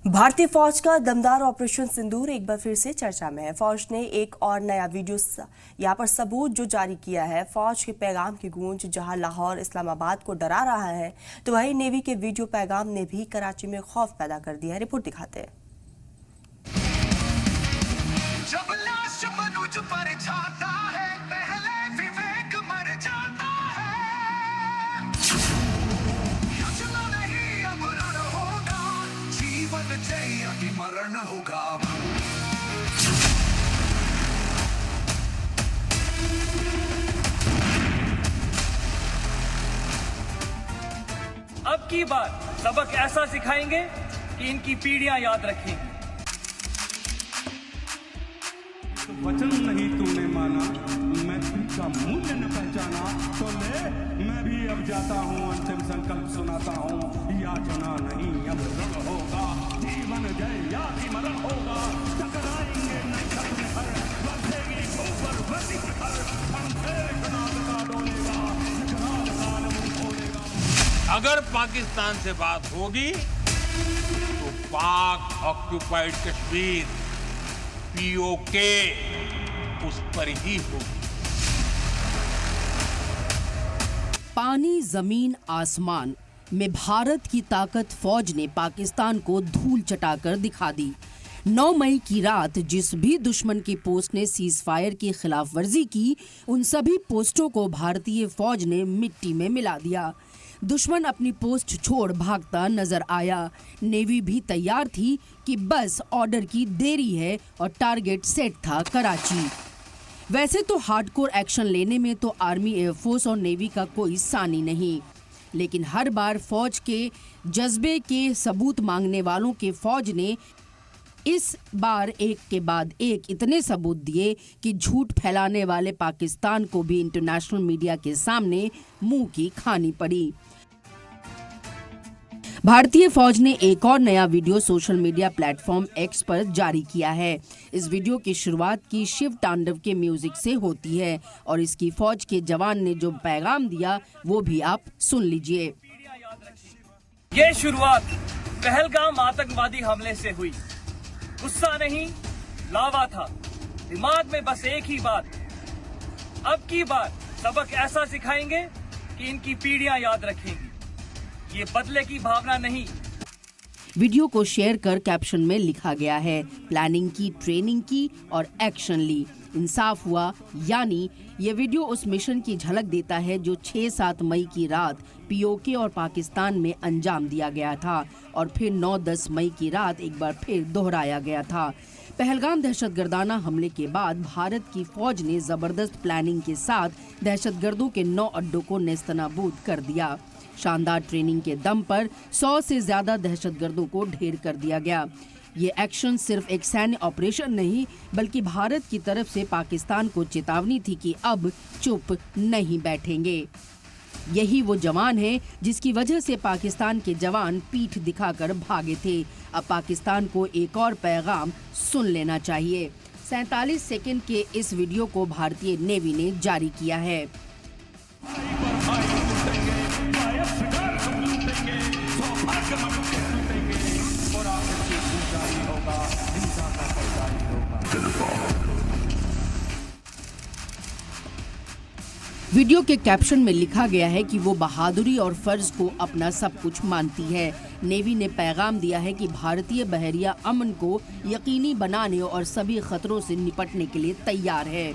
भारतीय फौज का दमदार ऑपरेशन सिंदूर एक बार फिर से चर्चा में है। फौज ने एक और नया वीडियो यहाँ पर सबूत जो जारी किया है। फौज के पैगाम की गूंज जहां लाहौर इस्लामाबाद को डरा रहा है, तो वहीं नेवी के वीडियो पैगाम ने भी कराची में खौफ पैदा कर दिया है। रिपोर्ट दिखाते हैं। मरण होगा। अब की बार सबक ऐसा सिखाएंगे कि इनकी पीढ़ियां याद रखेंगी। वचन नहीं तूने माना, मैत्री का मूल्य न पहचाना, तो ले मैं भी अब जाता हूँ, अंतिम संकल्प सुनाता हूँ। याचना नहीं अब रण होगा, जीवन जय या कि मरण होगा। टकराएंगे नहीं अपने हर, बरसेगी ऊपर बरसी हर, अंधेर नाद का डोलेगा, निकराल काल मुंह खोलेगा। अगर पाकिस्तान से बात होगी तो पाक ऑक्युपाइड कश्मीर पीओके उस पर ही होगी। पानी, जमीन, आसमान में भारत की ताकत फौज ने पाकिस्तान को धूल चटाकर दिखा दी। 9 मई की रात जिस भी दुश्मन की पोस्ट ने सीज फायर की खिलाफ वर्जी की, उन सभी पोस्टों को भारतीय फौज ने मिट्टी में मिला दिया। दुश्मन अपनी पोस्ट छोड़ भागता नजर आया। नेवी भी तैयार थी कि बस ऑर्डर की देरी है और टारगेट सेट था कराची। वैसे तो हार्डकोर एक्शन लेने में तो आर्मी, एयरफोर्स और नेवी का कोई सानी नहीं, लेकिन हर बार फौज के जज्बे के सबूत मांगने वालों के फौज ने इस बार एक के बाद एक इतने सबूत दिए कि झूठ फैलाने वाले पाकिस्तान को भी इंटरनेशनल मीडिया के सामने मुंह की खानी पड़ी। भारतीय फौज ने एक और नया video social media platform x पर जारी किया है। इस वीडियो की शुरुआत की शिव तांडव के म्यूजिक से होती है और इसकी फौज के जवान ने जो पैगाम दिया वो भी आप सुन लीजिए। ये शुरुआत पहलगाम आतंकवादी हमले से हुई। गुस्सा नहीं, लावा था। दिमाग में बस एक ही बात, अब की बार सबक ऐसा सिखाएंगे कि इनकी पीढ़ियां याद रखेंगी। ये बदले की भावना नहीं। वीडियो को शेयर कर कैप्शन में लिखा गया है, प्लानिंग की, ट्रेनिंग की और एक्शन ली, इंसाफ हुआ। यानी ये वीडियो उस मिशन की झलक देता है जो 6-7 मई की रात पीओके और पाकिस्तान में अंजाम दिया गया था और फिर 9-10 मई की रात एक बार फिर दोहराया गया था। पहलगाम दहशतगर्दाना हमले के बाद भारत की फौज ने जबरदस्त प्लानिंग के साथ दहशतगर्दों के 9 अड्डों को नेस्तनाबूद कर दिया। शानदार ट्रेनिंग के दम पर 100 से ज्यादा दहशतगर्दों को ढेर कर दिया गया। ये एक्शन सिर्फ एक सैन्य ऑपरेशन नहीं, बल्कि भारत की तरफ से पाकिस्तान को चेतावनी थी कि अब चुप नहीं बैठेंगे। यही वो जवान है जिसकी वजह से पाकिस्तान के जवान पीठ दिखाकर भागे थे। अब पाकिस्तान को एक और पैगाम सुन लेना चाहिए। 47 सेकंड के इस वीडियो को भारतीय नेवी ने जारी किया है। वीडियो के कैप्शन में लिखा गया है कि वो बहादुरी और फर्ज को अपना सब कुछ मानती है। नेवी ने पैगाम दिया है कि भारतीय बहरिया अमन को यकीनी बनाने और सभी खतरों से निपटने के लिए तैयार है।